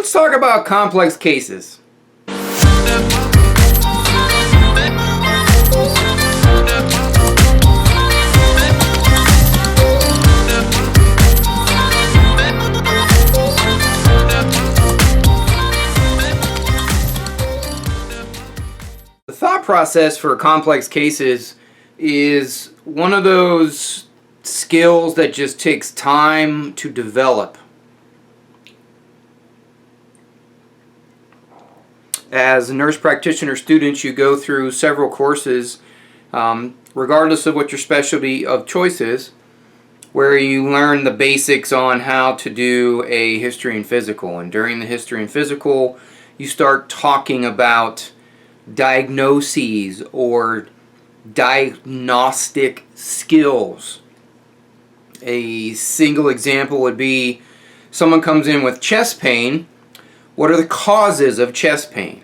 let's talk about complex cases. The thought process for complex cases is one of those skills that just takes time to develop. As nurse practitioner students, you go through several courses, regardless of what your specialty of choice is, where you learn the basics on how to do a history and physical. And during the history and physical, you start talking about diagnoses or diagnostic skills. A single example would be someone comes in with chest pain. What are the causes of chest pain?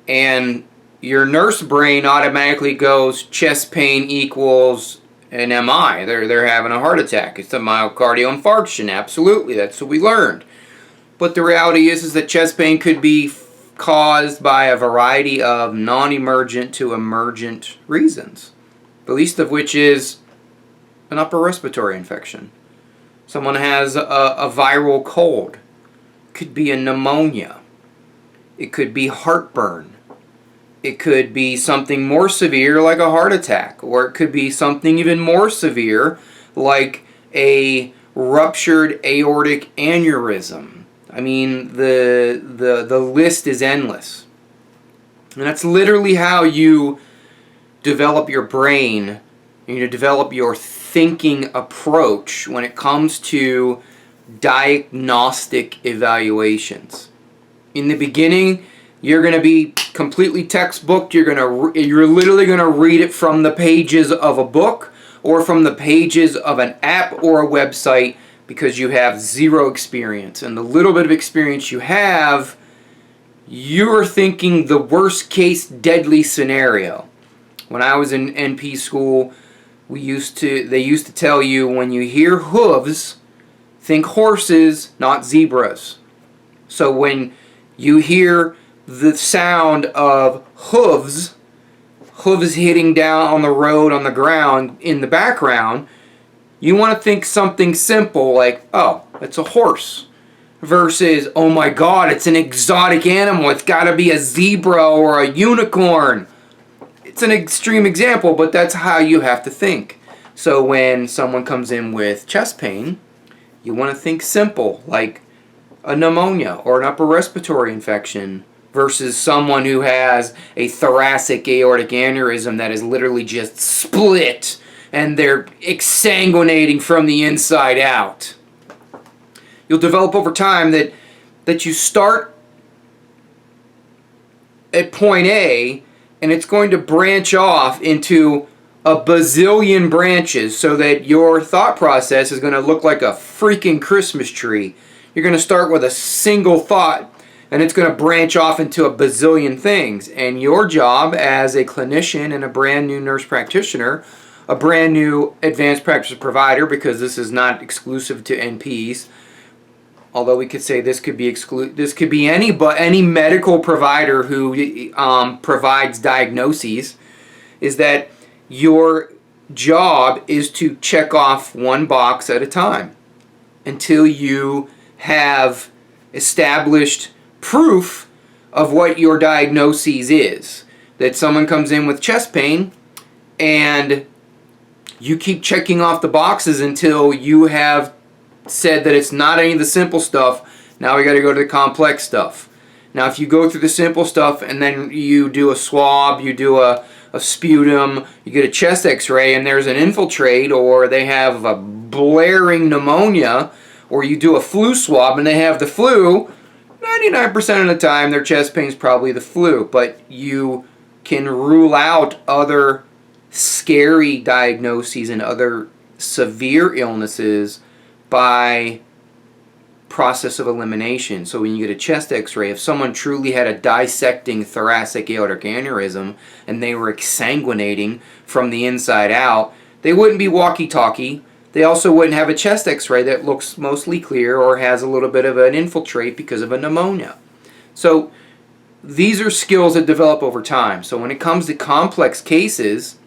And your nurse brain automatically goes chest pain equals an MI. They're having a heart attack. It's a myocardial infarction. Absolutely, that's what we learned. But the reality is that chest pain could be caused by a variety of non-emergent to emergent reasons, the least of which is an upper respiratory infection. Someone has a viral cold. Could be a pneumonia. It could be heartburn. It could be something more severe like a heart attack, or it could be something even more severe like a ruptured aortic aneurysm. I mean, the list is endless. And that's literally how you develop your brain, and you develop your thinking approach when it comes to diagnostic evaluations. In the beginning, you're going to be completely textbook. You're literally going to read it from the pages of a book or from the pages of an app or a website, because you have zero experience. And the little bit of experience you have, you're thinking the worst case deadly scenario. When I was in NP school, they used to tell you, when you hear hooves, think horses, not zebras. So when you hear the sound of hooves hitting down on the road, on the ground, in the background, you want to think something simple like, oh, it's a horse. Versus, oh my God, it's an exotic animal. It's got to be a zebra or a unicorn. It's an extreme example, but that's how you have to think. So when someone comes in with chest pain, you want to think simple, like a pneumonia or an upper respiratory infection, versus someone who has a thoracic aortic aneurysm that is literally just split and they're exsanguinating from the inside out. You'll develop over time that you start at point A and it's going to branch off into a bazillion branches, so that your thought process is going to look like a freaking Christmas tree. You're going to start with a single thought, and it's going to branch off into a bazillion things. And your job as a clinician and a brand new nurse practitioner, a brand new advanced practice provider, because this is not exclusive to NPs, although we could say this could be any medical provider who provides diagnoses, is that your job is to check off one box at a time until you have established proof of what your diagnosis is. That someone comes in with chest pain and you keep checking off the boxes until you have said that it's not any of the simple stuff. Now we got to go to the complex stuff. Now if you go through the simple stuff and then you do a swab, you do a sputum, you get a chest x-ray and there's an infiltrate, or they have a blaring pneumonia, or you do a flu swab and they have the flu, 99% of the time their chest pain is probably the flu. But you can rule out other scary diagnoses and other severe illnesses by process of elimination. So when you get a chest x-ray, if someone truly had a dissecting thoracic aortic aneurysm and they were exsanguinating from the inside out, they wouldn't be walkie-talkie. they also wouldn't have a chest x-ray that looks mostly clear or has a little bit of an infiltrate because of a pneumonia. So these are skills that develop over time. So when it comes to complex cases,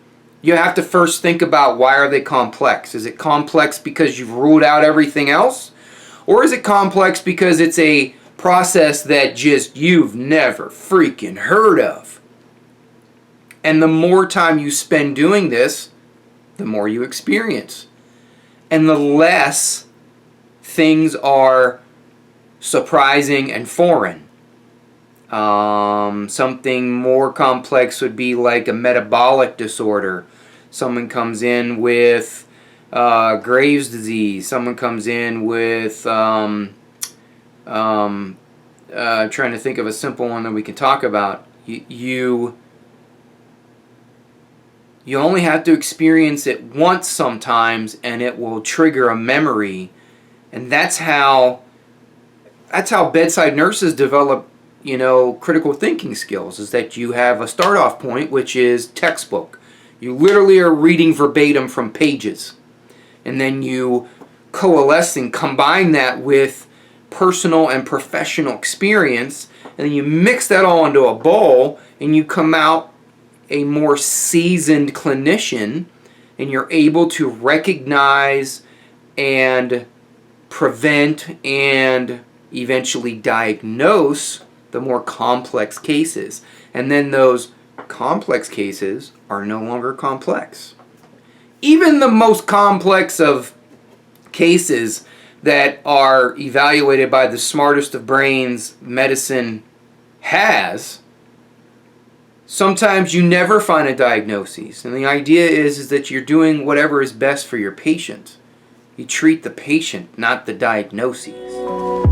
you have to first think about, why are they complex? Is it complex because you've ruled out everything else? Or is it complex because it's a process that just you've never freaking heard of? And the more time you spend doing this, the more you experience. And the less things are surprising and foreign. Something more complex would be like a metabolic disorder. Someone comes in with Graves' disease. Someone comes in with trying to think of a simple one that we can talk about. You only have to experience it once sometimes, and it will trigger a memory. And that's how bedside nurses develop, critical thinking skills, is that you have a start-off point, which is textbook. You literally are reading verbatim from pages. And then you coalesce and combine that with personal and professional experience, and then you mix that all into a bowl, and you come out a more seasoned clinician, and you're able to recognize and prevent and eventually diagnose the more complex cases. And then those complex cases are no longer complex. Even the most complex of cases that are evaluated by the smartest of brains medicine has, sometimes you never find a diagnosis. And the idea is that you're doing whatever is best for your patient. You treat the patient, not the diagnoses.